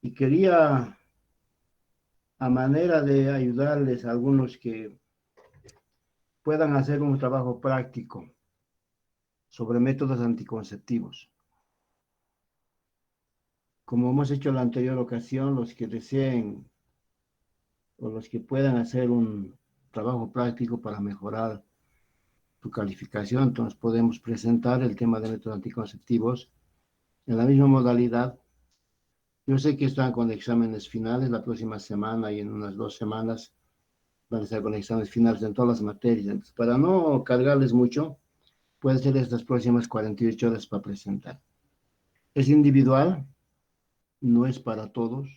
Y quería, a manera de ayudarles a algunos que puedan hacer un trabajo práctico sobre métodos anticonceptivos. Como hemos hecho en la anterior ocasión, los que deseen o los que puedan hacer un trabajo práctico para mejorar su calificación, entonces podemos presentar el tema de métodos anticonceptivos en la misma modalidad. Yo sé que están con exámenes finales la próxima semana y en unas 2 semanas van a estar con exámenes finales en todas las materias. Entonces, para no cargarles mucho, puede ser estas próximas 48 horas para presentar. Es individual, no es para todos.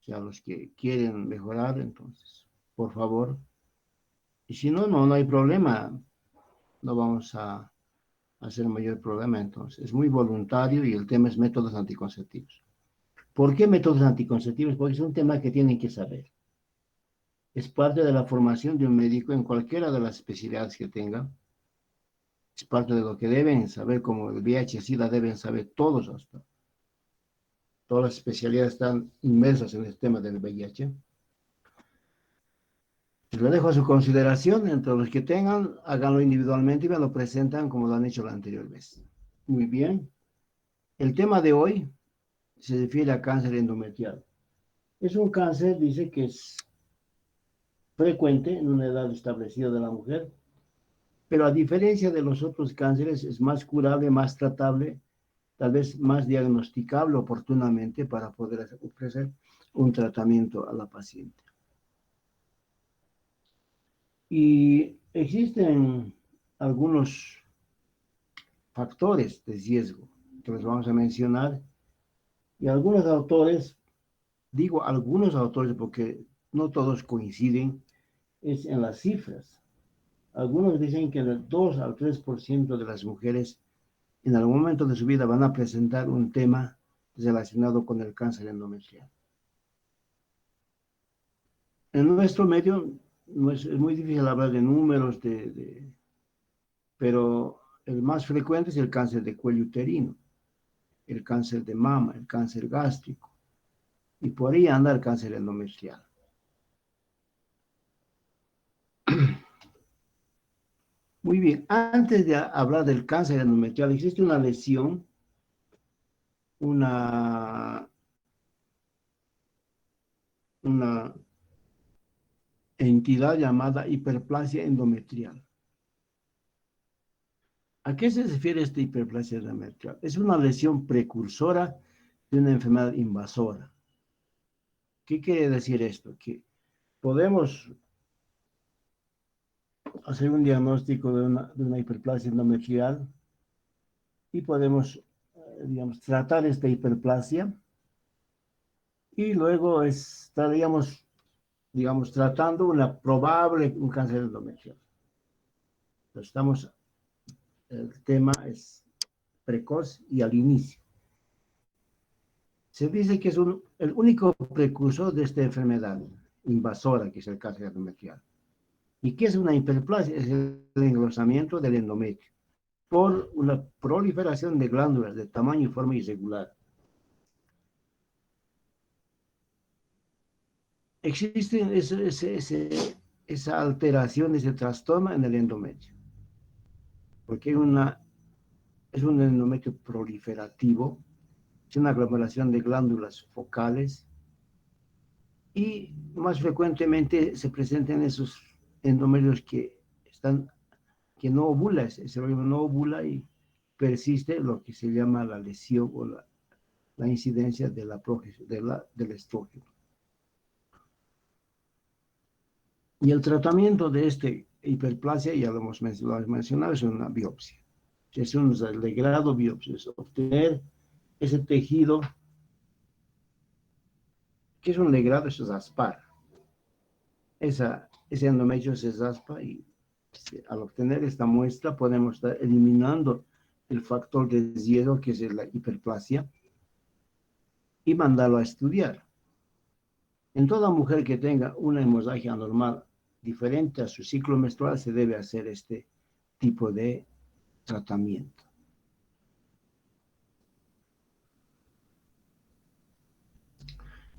O sea, los que quieren mejorar, entonces, por favor. Y si no, no hay problema. No vamos a hacer mayor problema. Entonces, es muy voluntario y el tema es métodos anticonceptivos. ¿Por qué métodos anticonceptivos? Porque es un tema que tienen que saber. Es parte de la formación de un médico en cualquiera de las especialidades que tenga. Es parte de lo que deben saber, como el VIH, SIDA, deben saber todos hasta. Todas las especialidades están inmersas en el tema del VIH. Lo dejo a su consideración. Entre los que tengan, háganlo individualmente y me lo presentan como lo han hecho la anterior vez. Muy bien. El tema de hoy se refiere a cáncer endometrial. Es un cáncer, dice, que es frecuente en una edad establecida de la mujer, pero a diferencia de los otros cánceres es más curable, más tratable, tal vez más diagnosticable oportunamente para poder ofrecer un tratamiento a la paciente. Y existen algunos factores de riesgo que les vamos a mencionar y algunos autores, digo algunos autores porque no todos coinciden, es en las cifras. Algunos dicen que del 2 al 3% de las mujeres en algún momento de su vida van a presentar un tema relacionado con el cáncer endometrial. En nuestro medio es muy difícil hablar de números, pero el más frecuente es el cáncer de cuello uterino, el cáncer de mama, el cáncer gástrico, y por ahí anda el cáncer endometrial. Muy bien, antes de hablar del cáncer endometrial, existe una lesión, una, una entidad llamada hiperplasia endometrial. ¿A qué se refiere esta hiperplasia endometrial? Es una lesión precursora de una enfermedad invasora. ¿Qué quiere decir esto? Que podemos hacer un diagnóstico de una hiperplasia endometrial y podemos, digamos, tratar esta hiperplasia y luego estaríamos, digamos, tratando un cáncer endometrial. El tema es precoz y al inicio. Se dice que es el único precursor de esta enfermedad invasora, que es el cáncer endometrial. ¿Y qué es una hiperplasia? Es el engrosamiento del endometrio por una proliferación de glándulas de tamaño y forma irregular. Existe esa alteración, ese trastorno en el endometrio, porque es un endometrio proliferativo, es una aglomeración de glándulas focales y más frecuentemente se presentan esos endometrios que no ovula, ese órgano no ovula y persiste lo que se llama la lesión o la incidencia de del estrógeno. Y el tratamiento de esta hiperplasia, ya lo hemos mencionado, es una biopsia. Es un legrado biopsia, es obtener ese tejido. ¿Qué es un legrado? Eso es raspar. Ese endometrio se raspa y al obtener esta muestra podemos estar eliminando el factor de riesgo que es la hiperplasia y mandarlo a estudiar. En toda mujer que tenga una hemorragia anormal diferente a su ciclo menstrual se debe hacer este tipo de tratamiento.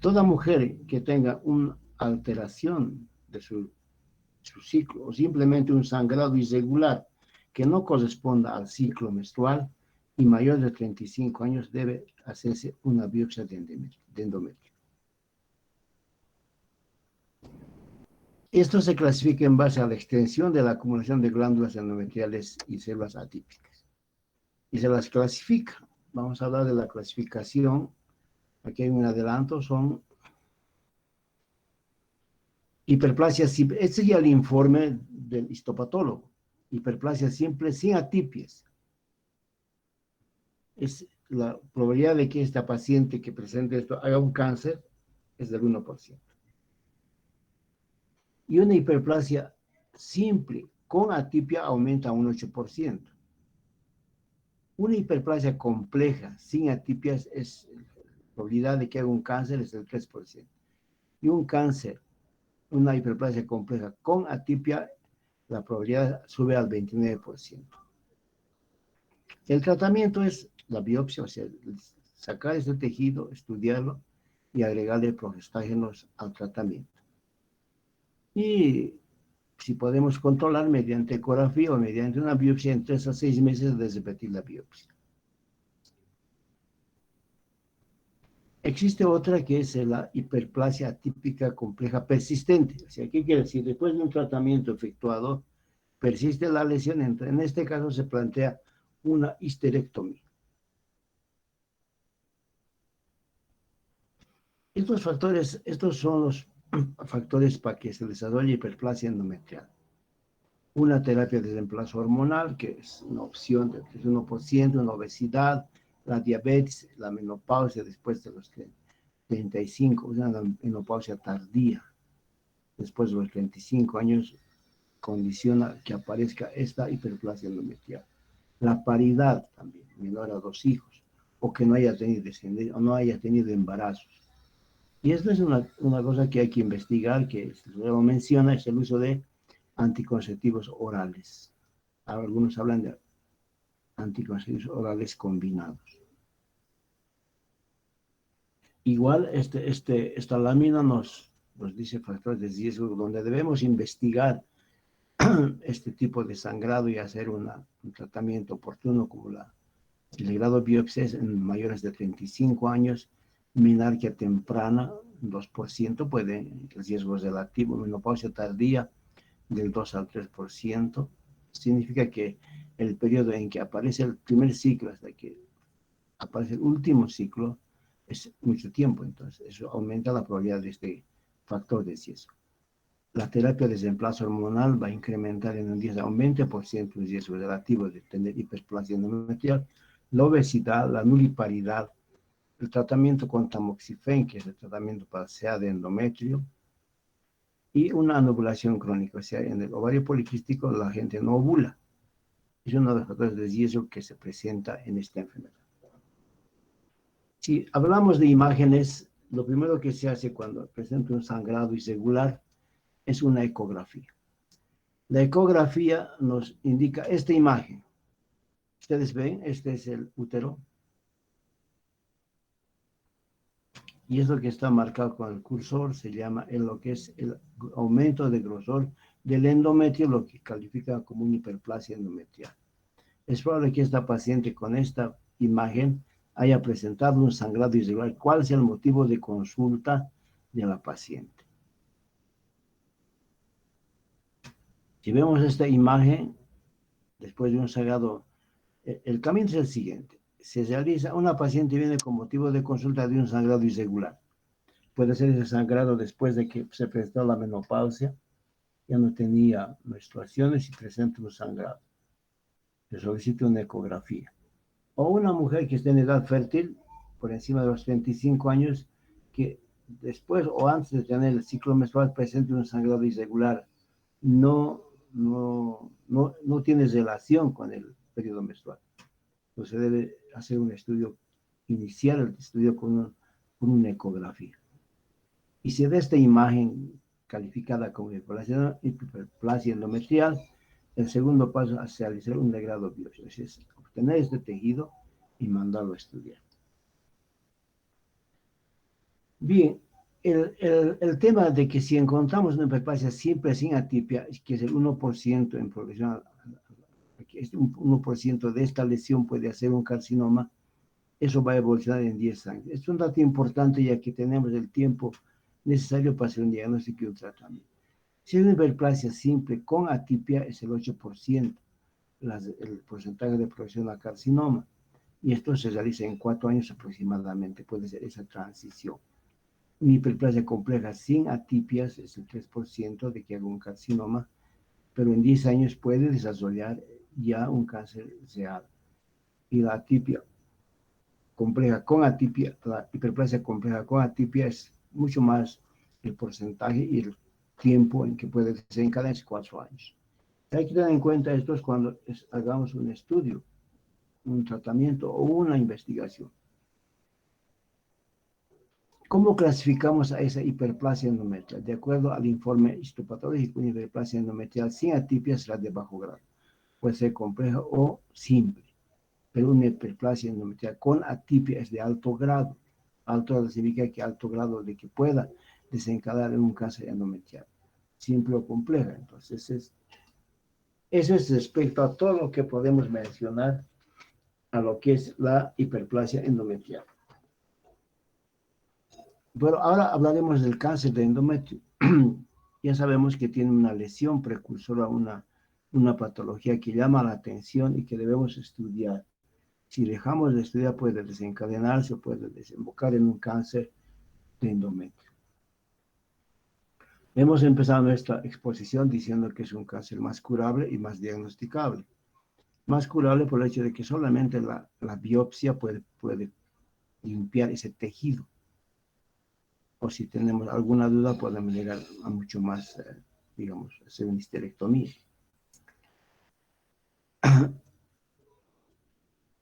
Toda mujer que tenga una alteración de su ciclo o simplemente un sangrado irregular que no corresponda al ciclo menstrual y mayor de 35 años debe hacerse una biopsia de endometrio. Esto se clasifica en base a la extensión de la acumulación de glándulas endometriales y células atípicas. Y se las clasifica. Vamos a hablar de la clasificación. Aquí hay un adelanto, son hiperplasia simple. Este sería el informe del histopatólogo. Hiperplasia simple sin atipias. Es la probabilidad de que esta paciente que presente esto haga un cáncer es del 1%. Y una hiperplasia simple con atipia aumenta a un 8%. Una hiperplasia compleja sin atipias es la probabilidad de que haga un cáncer es del 3%. Y un cáncer, una hiperplasia compleja con atipia, la probabilidad sube al 29%. El tratamiento es la biopsia, o sea, sacar ese tejido, estudiarlo y agregarle progestágenos al tratamiento. Y si podemos controlar mediante ecografía o mediante una biopsia en 3 a 6 meses de repetir la biopsia. Existe otra que es la hiperplasia atípica compleja persistente. O sea, ¿qué quiere decir? Después de un tratamiento efectuado, persiste la lesión. En este caso se plantea una histerectomía. Estos son los factores para que se desarrolle hiperplasia endometrial. Una terapia de reemplazo hormonal, que es una opción del 1%, una obesidad, la diabetes, la menopausia después de los 35, una menopausia tardía, después de los 35 años, condiciona que aparezca esta hiperplasia endometrial. La paridad también, menor a 2 hijos, o que no haya tenido descendencia, o no haya tenido embarazos. Y esto es una cosa que hay que investigar, que luego menciona, es el uso de anticonceptivos orales. Algunos hablan de anticonceptivos orales combinados. Igual esta lámina nos dice factores de riesgo donde debemos investigar este tipo de sangrado y hacer un tratamiento oportuno como el grado biopsia en mayores de 35 años, menarquia temprana, 2% puede, el riesgo relativo, menopausia tardía del 2 al 3%, significa que el periodo en que aparece el primer ciclo hasta que aparece el último ciclo es mucho tiempo, entonces eso aumenta la probabilidad de este factor de riesgo. La terapia de reemplazo hormonal va a incrementar en un 10 a un 20% el riesgo relativo de tener hiperplasia endometrial, la obesidad, la nuliparidad, el tratamiento con tamoxifen, que es el tratamiento para SEA de endometrio, y una anovulación crónica, o sea, en el ovario poliquístico la gente no ovula. Es uno de los factores de riesgo que se presenta en esta enfermedad. Si hablamos de imágenes, lo primero que se hace cuando presenta un sangrado irregular es una ecografía. La ecografía nos indica esta imagen. Ustedes ven, este es el útero. Y eso que está marcado con el cursor se llama lo que es el aumento de grosor del endometrio, lo que califica como una hiperplasia endometrial. Es probable que esta paciente con esta imagen haya presentado un sangrado irregular. ¿Cuál es el motivo de consulta de la paciente? Si vemos esta imagen, después de un sangrado, el camino es el siguiente. Se realiza, una paciente viene con motivo de consulta de un sangrado irregular. Puede ser ese sangrado después de que se presentó la menopausia, ya no tenía menstruaciones y presenta un sangrado. Se solicita una ecografía. O una mujer que esté en edad fértil, por encima de los 35 años, que después o antes de tener el ciclo menstrual presente un sangrado irregular, no tiene relación con el periodo menstrual. Entonces se debe hacer un estudio, iniciar el estudio con una ecografía. Y si de esta imagen calificada como hiperplasia endometrial, el segundo paso es realizar un legrado biopsia, es obtener este tejido y mandarlo a estudiar. Bien, el tema de que si encontramos una hiperplasia simple sin atipia, que es el 1% en progresión, que es un 1% de esta lesión puede hacer un carcinoma, eso va a evolucionar en 10 años. Es un dato importante ya que tenemos el tiempo necesario para hacer un diagnóstico y un tratamiento. Si es una hiperplasia simple con atipia, es el 8%, el porcentaje de progresión a carcinoma. Y esto se realiza en 4 años aproximadamente, puede ser esa transición. Una hiperplasia compleja sin atipias es el 3% de que haga un carcinoma, pero en 10 años puede desarrollar ya un cáncer real. Y la atipia compleja con atipia, la hiperplasia compleja con atipia es mucho más el porcentaje y el tiempo en que puede desencadenar 4 años. Hay que tener en cuenta esto cuando hagamos un estudio, un tratamiento o una investigación. ¿Cómo clasificamos a esa hiperplasia endometrial? De acuerdo al informe histopatológico, una hiperplasia endometrial sin atipia será de bajo grado. Puede ser compleja o simple, pero una hiperplasia endometrial con atipia es de alto grado. Alto grado significa que alto grado de que pueda desencadenar en un cáncer endometrial, simple o compleja. Entonces, eso es respecto a todo lo que podemos mencionar a lo que es la hiperplasia endometrial. Pero ahora hablaremos del cáncer de endometrio. Ya sabemos que tiene una lesión precursora, una patología que llama la atención y que debemos estudiar. Si dejamos de estudiar, puede desencadenarse o puede desembocar en un cáncer de endometrio. Hemos empezado nuestra exposición diciendo que es un cáncer más curable y más diagnosticable. Más curable por el hecho de que solamente la biopsia puede limpiar ese tejido. O si tenemos alguna duda, podemos llegar a mucho más, digamos, hacer una histerectomía.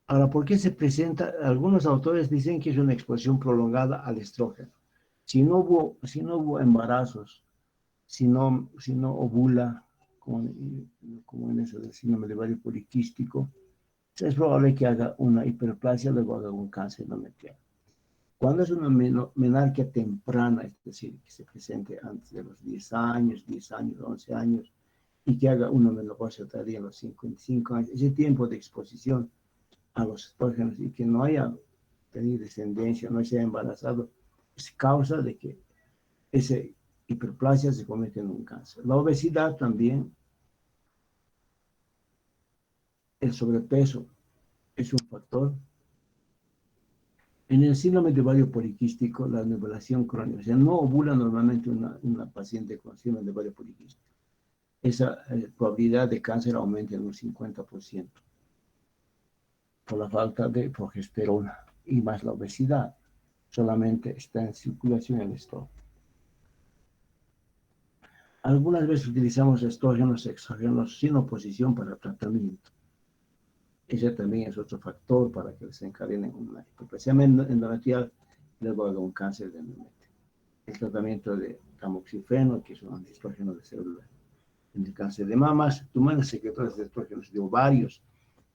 Ahora, ¿por qué se presenta? Algunos autores dicen que es una exposición prolongada al estrógeno. Si no hubo embarazos, si no ovula, como en eso del síndrome de ovario poliquístico, es probable que haga una hiperplasia, luego haga un cáncer endometrial. Cuando es una menarquia temprana, es decir, que se presente antes de los 10 años, 11 años, y que haga una menopausia tardía a los 55 años, ese tiempo de exposición a los estrógenos y que no haya tenido descendencia, no se haya embarazado, es causa de que esa hiperplasia se convierte en un cáncer. La obesidad también, el sobrepeso es un factor. En el síndrome de ovario poliquístico, la ovulación crónica, o sea, no ovula normalmente una paciente con síndrome de ovario poliquístico. Esa probabilidad de cáncer aumenta en un 50% por la falta de progesterona y más la obesidad. Solamente está en circulación el estrógeno. Algunas veces utilizamos estrógenos exógenos sin oposición para tratamiento. Ese también es otro factor para que desencadenen una hiperplasia endometrial y luego haga un cáncer de endometrio. El tratamiento de tamoxifeno, que es un antiestrógeno de células en el cáncer de mamas, tumores secretores de estrógenos de ovarios.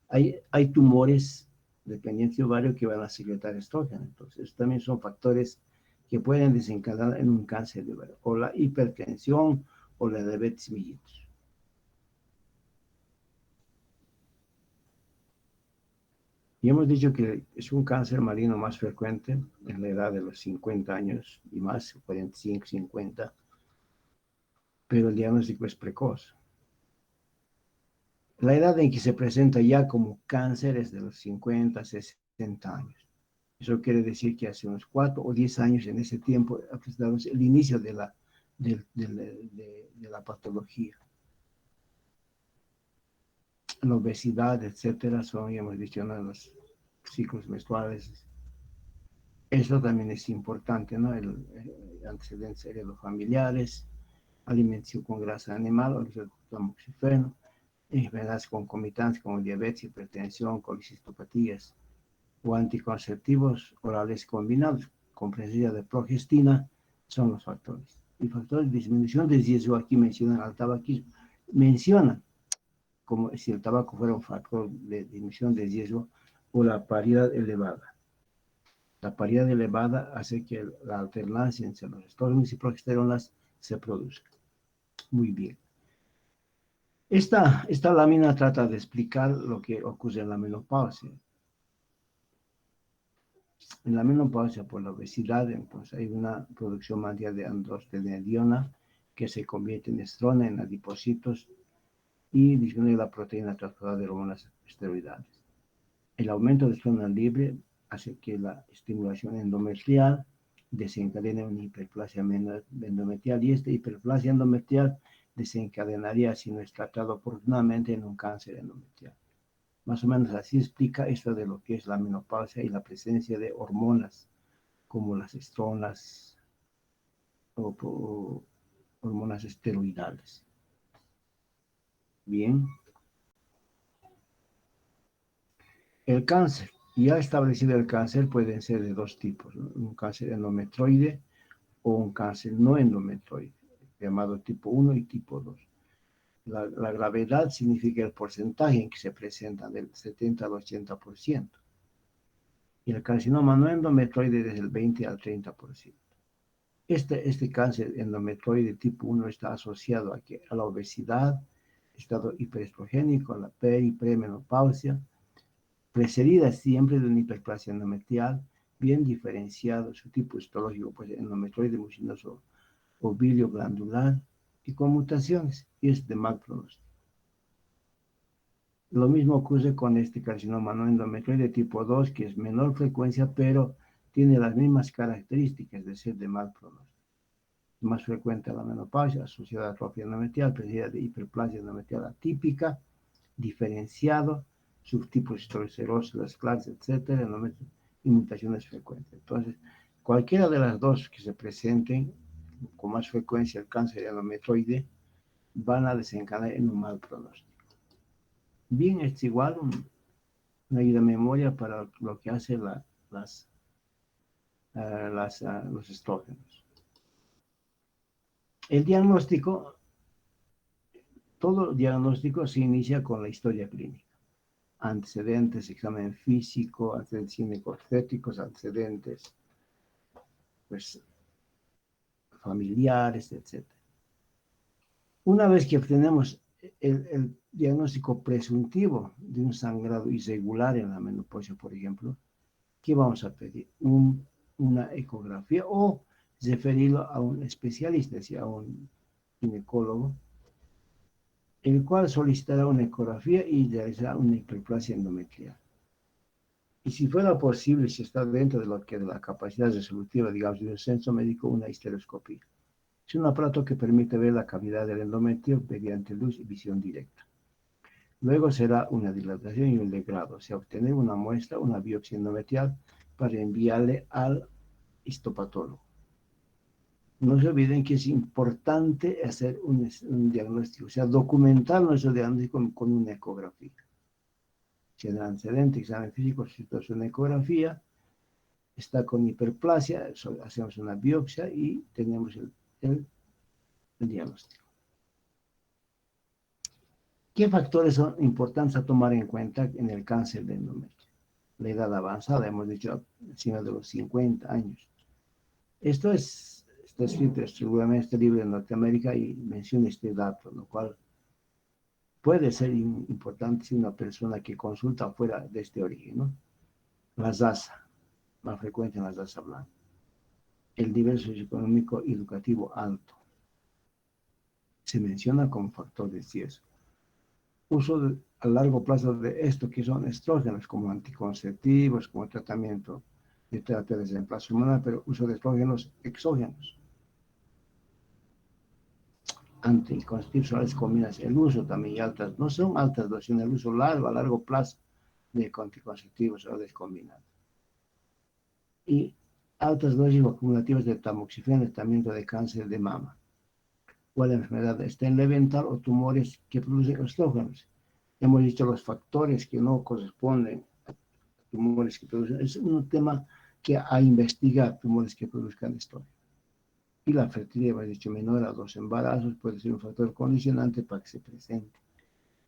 Hay tumores dependientes de ovario que van a secretar estrógeno. Entonces, también son factores que pueden desencadenar en un cáncer de ovario, o la hipertensión o la diabetes mellitus. Y hemos dicho que es un cáncer marino más frecuente en la edad de los 50 años y más, 45, 50, pero el diagnóstico es precoz. La edad en que se presenta ya como cáncer es de los 50, 60 años. Eso quiere decir que hace unos 4 o 10 años en ese tiempo ha presentado el inicio de la patología. La obesidad, etcétera, son, ya hemos dicho, los ciclos menstruales. Eso también es importante, ¿no? El antecedentes heredofamiliares, alimentación con grasa animal, o el tamoxifeno, enfermedades concomitantes como diabetes, hipertensión, colicistopatías o anticonceptivos orales combinados con presencia de progestina son los factores. Y factores de disminución de riesgo, aquí mencionan al tabaquismo, mencionan como si el tabaco fuera un factor de disminución de riesgo o la paridad elevada. La paridad elevada hace que la alternancia entre los estrógenos y progesteronas se produzca. Muy bien. Esta lámina trata de explicar lo que ocurre en la menopausia. En la menopausia, por la obesidad, entonces hay una producción mundial de androstenediona que se convierte en estrona en adipocitos y disminuye la proteína transportadora de hormonas esteroidales. El aumento de estrona libre hace que la estimulación endometrial desencadene una hiperplasia endometrial y esta hiperplasia endometrial desencadenaría, si no es tratado oportunamente, en un cáncer endometrial. Más o menos así explica esto de lo que es la menopausia y la presencia de hormonas como las estronas o hormonas esteroidales. Bien. El cáncer. Ya establecido el cáncer pueden ser de dos tipos, ¿no? Un cáncer endometroide o un cáncer no endometroide, llamado tipo 1 y tipo 2. La gravedad significa el porcentaje en que se presenta, del 70 al 80%. Y el carcinoma no endometroide desde el 20 al 30%. Este cáncer endometroide tipo 1 está asociado a la obesidad, estado hiperestrogénico, a la premenopausia, precedida siempre de una hiperplasia endometrial, bien diferenciado su tipo histológico, pues endometroide mucinoso ovilio glandular y con mutaciones, y es de mal pronóstico. Lo mismo ocurre con este carcinoma no endometrioide tipo 2, que es menor frecuencia, pero tiene las mismas características de ser de mal pronóstico. Más frecuente la menopausia asociada a atrofia endometrial, precedida de hiperplasia endometrial atípica, diferenciado, subtipos históricos, las clases, etcétera, y mutaciones frecuentes. Entonces, cualquiera de las dos que se presenten con más frecuencia el cáncer endometroide van a desencadenar en un mal pronóstico. Bien, es igual una ayuda de memoria para lo que hace los estrógenos. El diagnóstico, todo diagnóstico se inicia con la historia clínica. Antecedentes, examen físico, antecedentes ginecológicos, antecedentes pues, familiares, etc. Una vez que obtenemos el diagnóstico presuntivo de un sangrado irregular en la menopausia, por ejemplo, ¿qué vamos a pedir? Una ecografía o referirlo a un especialista, es decir, a un ginecólogo, el cual solicitará una ecografía y realizará una hiperplasia endometrial. Y si fuera posible, si está dentro de lo que de la capacidad resolutiva, digamos, del censo médico, una histeroscopía. Es un aparato que permite ver la cavidad del endometrio mediante luz y visión directa. Luego será una dilatación y un legrado, o sea, obtener una muestra, una biopsia endometrial, para enviarle al histopatólogo. No se olviden que es importante hacer un diagnóstico, o sea, documentar nuestro diagnóstico con una ecografía. Si en el antecedente examen físico se hace una ecografía, está con hiperplasia, hacemos una biopsia y tenemos el diagnóstico. ¿Qué factores son importantes a tomar en cuenta en el cáncer de endometrio? La edad avanzada, hemos dicho, encima de los 50 años. Esto está escrito seguramente este libro en Norteamérica y menciona este dato, lo cual puede ser importante si una persona que consulta fuera de este origen, ¿no? La raza, más frecuente en la raza blanca. El nivel socioeconómico y educativo alto. Se menciona como factor de riesgo. Uso a largo plazo de esto, que son estrógenos, como anticonceptivos, como tratamiento de terapia de reemplazo hormonal, pero uso de estrógenos exógenos. Anticonceptivos combinas el uso también y altas, no son altas dosis, sino el uso largo, a largo plazo de anticonceptivos o combinados. Y altas dosis acumulativas de tamoxifeno, tratamiento de cáncer de mama, o la enfermedad levental o tumores que producen estrógenos. Hemos dicho los factores que no corresponden a tumores que producen. Es un tema que a investigar tumores que produzcan estrógenos. Y la fertilidad, hemos dicho, menor a 2 embarazos puede ser un factor condicionante para que se presente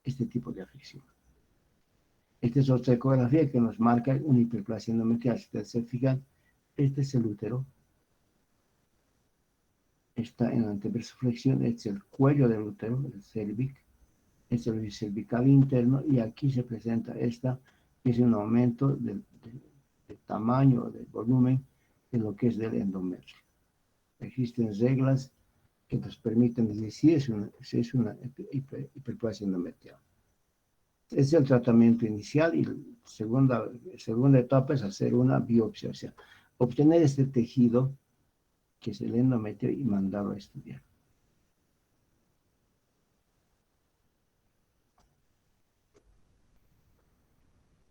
este tipo de afección. Esta es otra ecografía que nos marca una hiperplasia endometrial. Si ustedes se fijan, Este es el útero. Está en la anteversoflexión, este es el cuello del útero, el cérvix. Este es el cervical interno y aquí se presenta esta, que es un aumento del tamaño, del volumen de lo que es del endometrio. Existen reglas que nos permiten decir si es una hiperplasia endometrial. Es el tratamiento inicial y la segunda etapa es hacer una biopsia, o sea, obtener este tejido que es el endometrio y mandarlo a estudiar.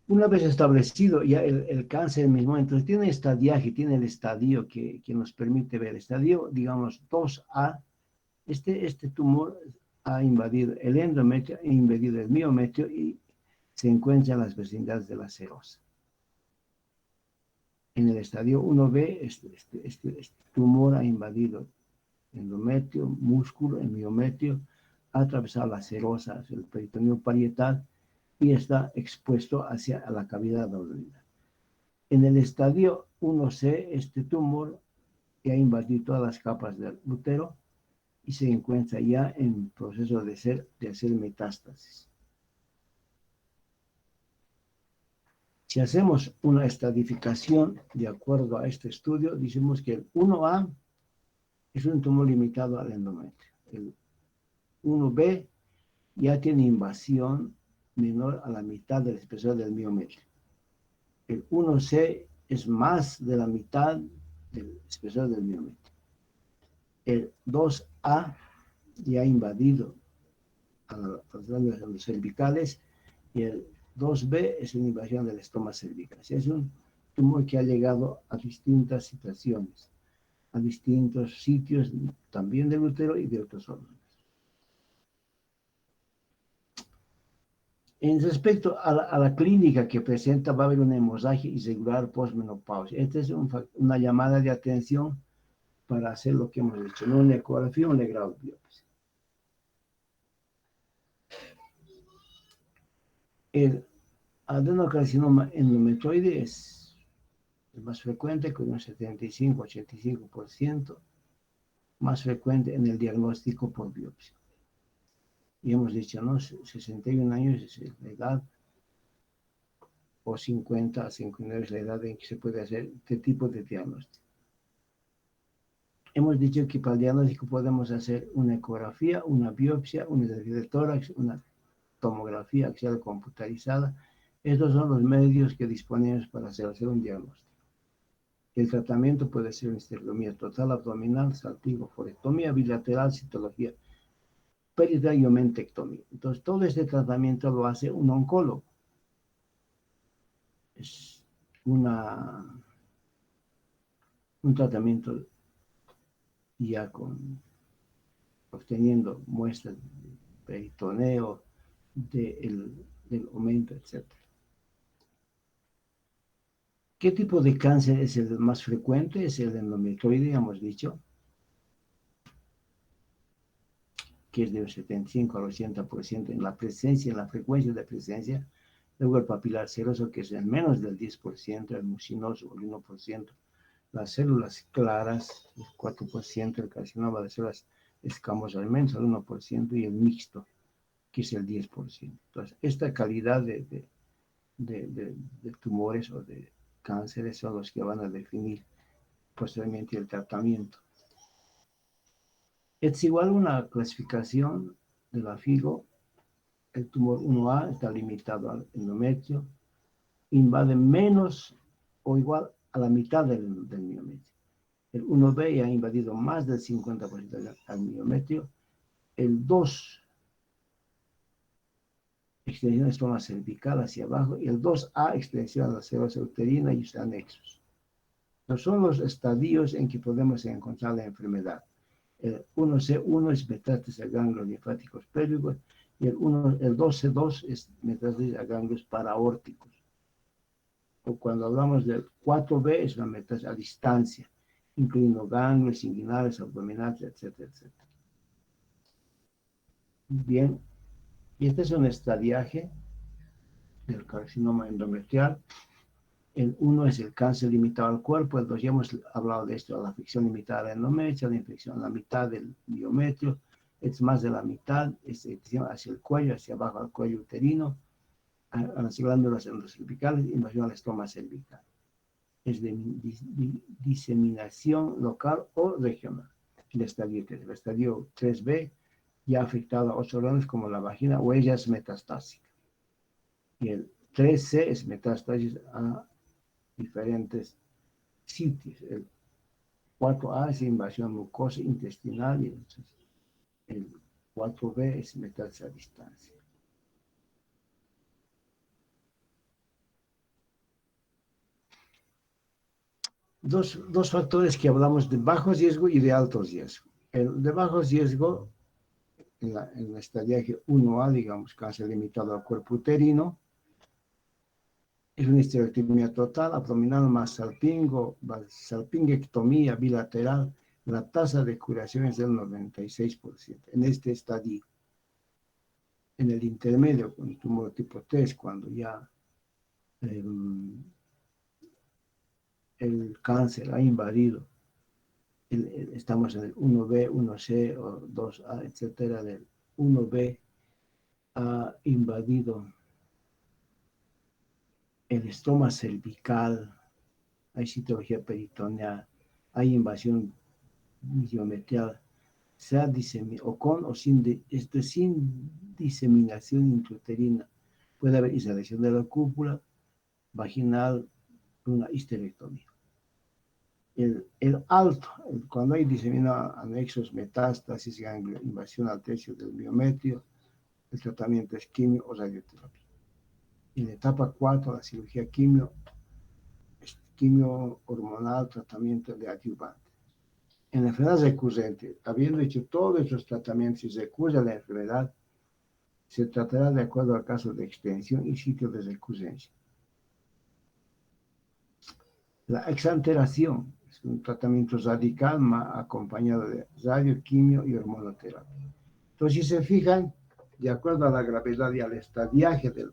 Una vez establecido ya el cáncer mismo, entonces tiene estadiaje, tiene el estadio que nos permite ver. Estadio, digamos, 2A, este tumor ha invadido el endometrio, ha invadido el miometrio y se encuentra en las vecindades de la serosa. En el estadio 1B, este tumor ha invadido endometrio, músculo, el miometrio, ha atravesado la serosa, el peritoneo parietal y está expuesto hacia la cavidad abdominal. En el estadio 1C, este tumor ya ha invadido todas las capas del útero y se encuentra ya en proceso de hacer metástasis. Si hacemos una estadificación de acuerdo a este estudio, decimos que el 1A es un tumor limitado al endometrio. El 1B ya tiene invasión menor a la mitad del espesor del miometrio. El 1C es más de la mitad del espesor del miometrio. El 2A ya ha invadido a los glándulos cervicales y el 2B es una invasión del estoma cervical. Es un tumor que ha llegado a distintas situaciones, a distintos sitios también del útero y de otros órganos. En respecto a la clínica que presenta, va a haber una hemorragia irregular postmenopausia. Esta es una llamada de atención para hacer lo que hemos dicho, ¿no? Una ecografía o una biopsia. El adenocarcinoma endometrioide es más frecuente, con un 75-85%, más frecuente en el diagnóstico por biopsia. Y hemos dicho, ¿no? 61 años es la edad, o 50 a 59 es la edad en que se puede hacer este tipo de diagnóstico. Hemos dicho que para el diagnóstico podemos hacer una ecografía, una biopsia, una ecografía de tórax, una tomografía axial computarizada. Estos son los medios que disponemos para hacer un diagnóstico. El tratamiento puede ser una histerectomía total abdominal, salpingo-forectomía bilateral, citología peridural y omentectomía. Entonces, todo este tratamiento lo hace un oncólogo. Es un tratamiento ya obteniendo muestras de peritoneo, del aumento, etc. ¿Qué tipo de cáncer es el más frecuente? Es el endometrioide, hemos dicho, que es del 75 al 80% en la presencia, en la frecuencia de presencia. Luego el papilar seroso, que es el menos del 10%, el mucinoso, el 1%, las células claras, el 4%, el carcinoma de células escamosas, al menos el 1%, y el mixto, que es el 10%. Entonces, esta calidad de tumores o de cánceres son los que van a definir posteriormente el tratamiento. Es igual una clasificación de la FIGO. El tumor 1A está limitado al endometrio, invade menos o igual a la mitad del miometrio. El 1B ya ha invadido más del 50% al miometrio. El 2, extensión de estoma cervical hacia abajo, y el 2A, extensión a la serosa uterina y sus anexos. No son los estadios en que podemos encontrar la enfermedad. El 1C1 es metástasis a ganglios linfáticos pélvicos y el 2C2 es metástasis a ganglios paraórticos. O cuando hablamos del 4B es una metástasis a distancia, incluyendo ganglios inguinales, abdominales, etcétera, etcétera. Bien, y este es un estadiaje del carcinoma endometrial. El 1 es el cáncer limitado al cuerpo, el 2 ya hemos hablado de esto, la afección limitada del endometrio, la infección, la mitad del miometrio, es más de la mitad, es hacia el cuello, hacia abajo al cuello uterino, a las glándulas endocervicales, invasión al estoma cervical. Es de diseminación local o regional. El estadio 3. El estadio 3B ya ha afectado a 8 órganos como la vagina o ella es metastásica. Y el 3C es metástasis a diferentes sitios. El 4A es invasión mucosa intestinal y el 4B es metástasis a distancia. Dos factores que hablamos de bajo riesgo y de alto riesgo. El de bajo riesgo, en el estadiaje 1A, digamos, cáncer limitado al cuerpo uterino, es una histerectomía total, abdominal más salpingectomía bilateral. La tasa de curación es del 96% en este estadio. En el intermedio, con el tumor tipo 3, cuando ya el cáncer ha invadido, estamos en el 1B, 1C o 2A, etcétera, del 1B ha invadido el estoma cervical, hay citología peritoneal, hay invasión miometrial, se ha diseminado, o con o sin, sin diseminación intrauterina. Puede haber irradiación de la cúpula vaginal, una histerectomía. El alto, cuando hay diseminado anexos, metástasis, ganglio, invasión al tercio del miometrio, el tratamiento es quimio o radioterapia. En la etapa 4, la cirugía quimio hormonal, tratamiento de adyuvante. En la enfermedad recurrente, habiendo hecho todos esos tratamientos y recurre a la enfermedad, se tratará de acuerdo al caso de extensión y sitio de recurrencia. La exanteración es un tratamiento radical acompañado de radio, quimio y hormonoterapia. Entonces, si se fijan, de acuerdo a la gravedad y al estadiaje del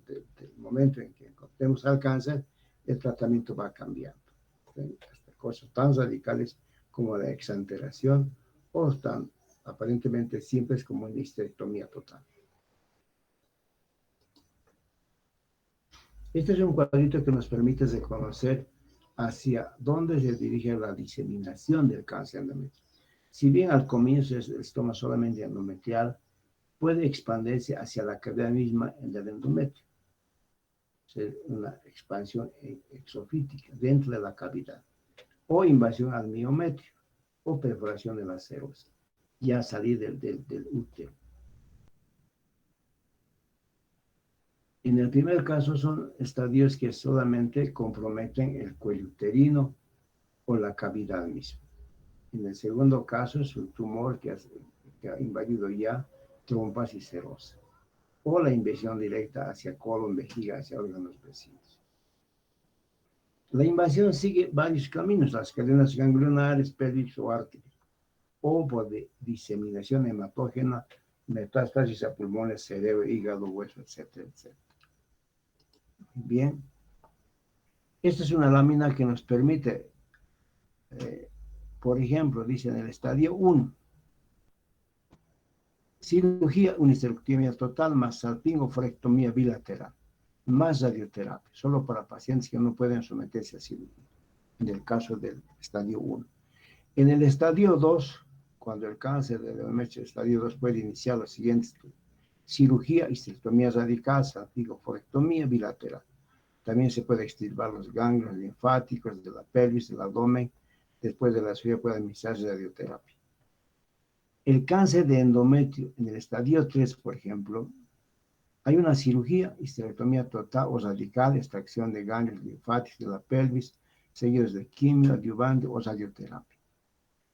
momento en que encontremos al cáncer, el tratamiento va cambiando. Hasta cosas tan radicales como la exanteración o tan aparentemente simples como una histerectomía total. Este es un cuadrito que nos permite reconocer hacia dónde se dirige la diseminación del cáncer endometrial. Si bien al comienzo el estoma solamente endometrial, puede expandirse hacia la cavidad misma del endometrio. Es una expansión exofítica dentro de la cavidad, o invasión al miometrio, o perforación de la serosa, ya salir del útero. En el primer caso son estadios que solamente comprometen el cuello uterino o la cavidad misma. En el segundo caso es un tumor que ha invadido ya trompas y serosa, o la invasión directa hacia colon, vejiga, hacia órganos vecinos. La invasión sigue varios caminos, las cadenas ganglionares, pelvis o arterias, o por diseminación hematógena, metástasis a pulmones, cerebro, hígado, hueso, etcétera, etcétera. Bien, esta es una lámina que nos permite, por ejemplo, dice en el estadio 1, cirugía, una histerectomía total, más salpingo-frectomía bilateral, más radioterapia, solo para pacientes que no pueden someterse a cirugía, en el caso del estadio 1. En el estadio 2, cuando el cáncer del endometrio estadio 2 puede iniciar los siguientes: cirugía, histerectomía radical, salpingo-frectomía bilateral. También se puede extirpar los ganglios linfáticos de la pelvis, del abdomen. Después de la cirugía puede administrarse radioterapia. El cáncer de endometrio en el estadio 3, por ejemplo, hay una cirugía, histerectomía total o radical, extracción de ganglios linfáticos de la pelvis, seguidos de quimio, adyuvante o radioterapia.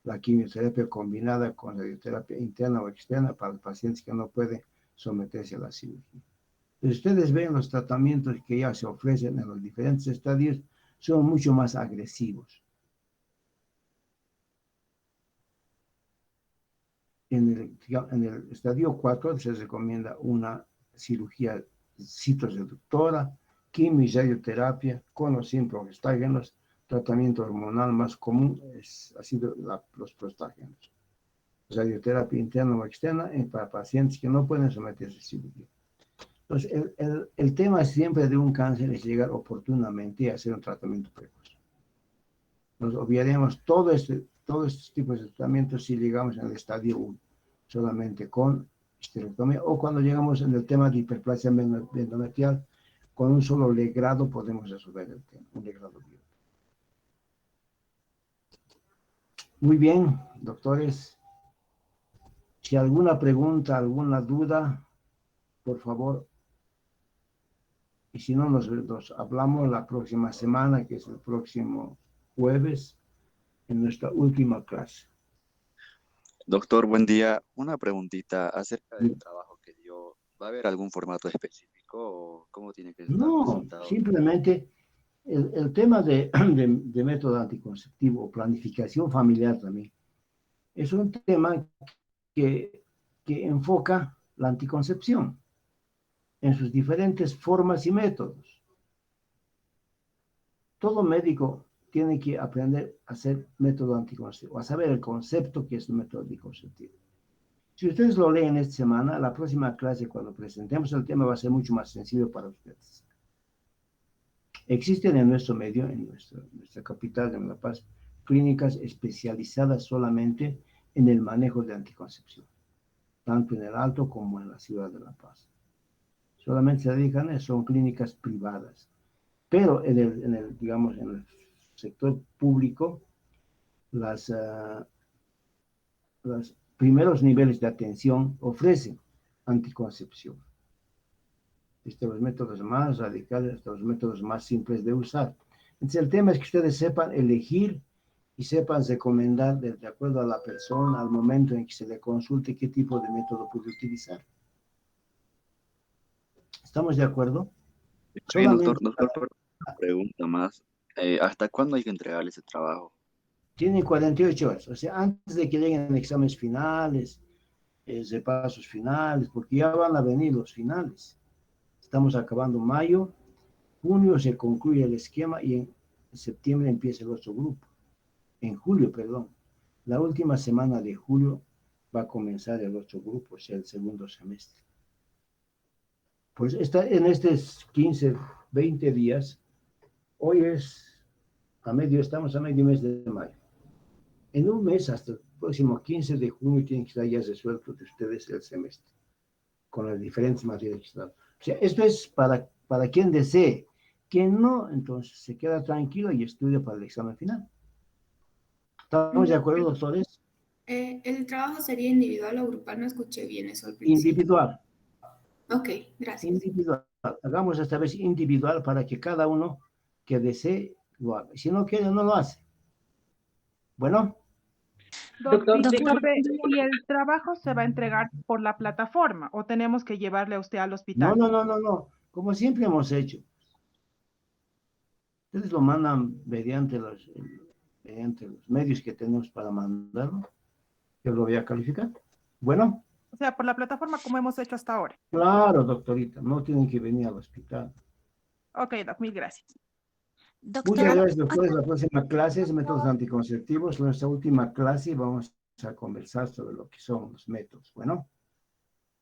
La quimioterapia combinada con radioterapia interna o externa para los pacientes que no pueden someterse a la cirugía. Ustedes ven los tratamientos que ya se ofrecen en los diferentes estadios, son mucho más agresivos. En el estadio 4 se recomienda una cirugía citoreductora, quimio y radioterapia, con o sin progestágenos. Tratamiento hormonal más común ha sido los prostágenos. Radioterapia interna o externa para pacientes que no pueden someterse a cirugía. Entonces, el tema siempre de un cáncer es llegar oportunamente a hacer un tratamiento precoz. Nos obviaríamos todos estos tipos de tratamientos si llegamos en el estadio 1, solamente con histerectomía, o cuando llegamos en el tema de hiperplasia endometrial, con un solo legrado podemos resolver el tema, un legrado biológico. Muy bien, doctores. Si alguna pregunta, alguna duda, por favor, y si no, nos hablamos la próxima semana, que es el próximo jueves, en nuestra última clase. Doctor, buen día. Una preguntita acerca del trabajo que dio. ¿Va a haber algún formato específico o cómo tiene que estar No, presentado? simplemente el tema de método anticonceptivo o planificación familiar también es un tema que enfoca la anticoncepción en sus diferentes formas y métodos. Todo médico tiene que aprender a hacer método anticonceptivo, a saber el concepto que es el método anticonceptivo. Si ustedes lo leen esta semana, la próxima clase, cuando presentemos el tema, va a ser mucho más sencillo para ustedes. Existen en nuestro medio, en nuestra capital, en La Paz, clínicas especializadas solamente en el manejo de anticoncepción, tanto en el Alto como en la ciudad de La Paz. Solamente se dedican, son clínicas privadas. Pero digamos, en el sector público, los primeros niveles de atención ofrecen anticoncepción. Desde los métodos más radicales hasta los métodos más simples de usar. Entonces, el tema es que ustedes sepan elegir y sepan recomendar de acuerdo a la persona, al momento en que se le consulte, qué tipo de método puede utilizar. ¿Estamos de acuerdo? Bien, doctor, Solamente doctor, una pregunta más. ¿Hasta cuándo hay que entregarle ese trabajo? tienen 48 horas, o sea, antes de que lleguen exámenes finales, repasos finales, porque ya van a venir los finales. Estamos acabando mayo, junio se concluye el esquema y en septiembre empieza el otro grupo. En julio, perdón. La última semana de julio va a comenzar el otro grupo, o sea, el segundo semestre. Pues en estos 15, 20 días, hoy estamos a medio mes de mayo. En un mes, hasta el próximo 15 de junio, tienen que estar ya resuelto de ustedes el semestre, con las diferentes materias que están. O sea, esto es para quien desee. Quien no, entonces se queda tranquilo y estudia para el examen final. ¿Estamos de acuerdo, doctores? ¿El trabajo sería individual o grupal? No escuché bien eso al principio. Individual. Ok, gracias. Individual. Hagamos esta vez individual para que cada uno que desee lo haga. Si no quiere, no lo hace. Bueno. Doctor, Doctor, disculpe, ¿y el trabajo se va a entregar por la plataforma o tenemos que llevarle a usted al No, hospital? no, no, no, no. Como siempre hemos hecho. Ustedes lo mandan mediante los medios que tenemos para mandarlo. Yo lo voy a calificar. Bueno. O sea, por la plataforma como hemos hecho hasta ahora. Claro, doctorita. No tienen que venir al hospital. Ok, doc, mil gracias. Muchas Doctora, gracias, doctores. La próxima clase es métodos anticonceptivos. Nuestra última clase vamos a conversar sobre lo que son los métodos. Bueno,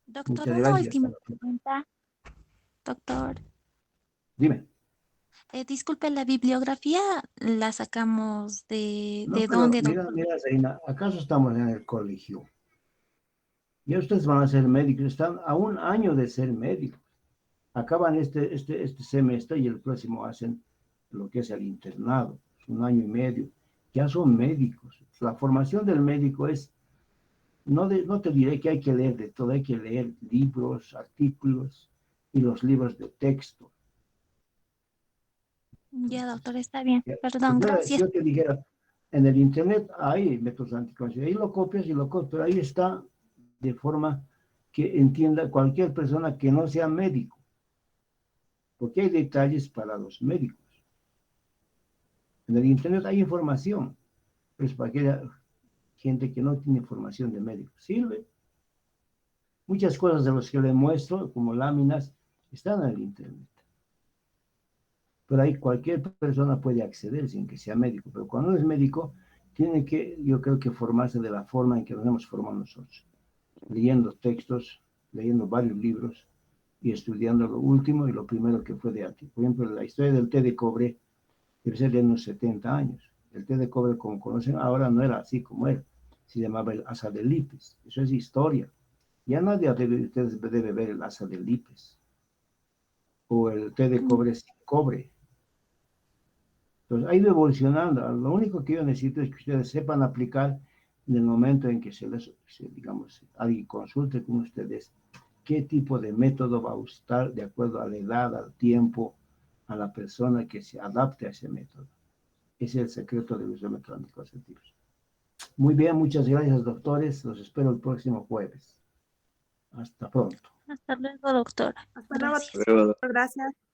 doctor, muchas una gracias. última pregunta. Doctor, Dime. disculpe, la bibliografía la sacamos No, ¿de pero dónde, mira, doctor? mira, Reina, ¿acaso estamos en el colegio? Ya ustedes van a ser médicos, están a un año de ser médicos. Acaban este semestre y el próximo hacen lo que es el internado, un año y medio. Ya son médicos. La formación del médico es, no te diré que hay que leer de todo, hay que leer libros, artículos y los libros de texto. Ya, Entonces, doctor, está bien. Perdón, si gracias. yo te dijera, en el internet hay métodos anticonceptivos, ahí lo copias y lo copias, pero ahí está de forma que entienda cualquier persona que no sea médico, porque hay detalles para los médicos. En el internet hay información, pero es para aquella gente que no tiene formación de médico. Sirve. Muchas cosas de las que le muestro, como láminas, están en el internet. pero ahí cualquier persona puede acceder sin que sea médico, pero cuando es médico, tiene que, yo creo que formarse de la forma en que nos hemos formado nosotros, leyendo textos, leyendo varios libros y estudiando lo último y lo primero que fue de aquí. Por ejemplo, la historia del té de cobre debe ser de unos 70 años. El té de cobre, como conocen ahora, no era así como era, se llamaba el asa de Lipes, eso es historia. Ya nadie de ustedes debe ver el asa de Lipes o el té de cobre sin cobre. Entonces, ha ido evolucionando. Lo único que yo necesito es que ustedes sepan aplicar en el momento en que digamos, alguien consulte con ustedes qué tipo de método va a usar de acuerdo a la edad, al tiempo, a la persona que se adapte a ese método. Ese es el secreto de los métodos anticonceptivos. Muy bien, muchas gracias, doctores. Los espero el próximo jueves. Hasta pronto. Hasta luego, doctora. Hasta luego. Gracias. Luego, Gracias.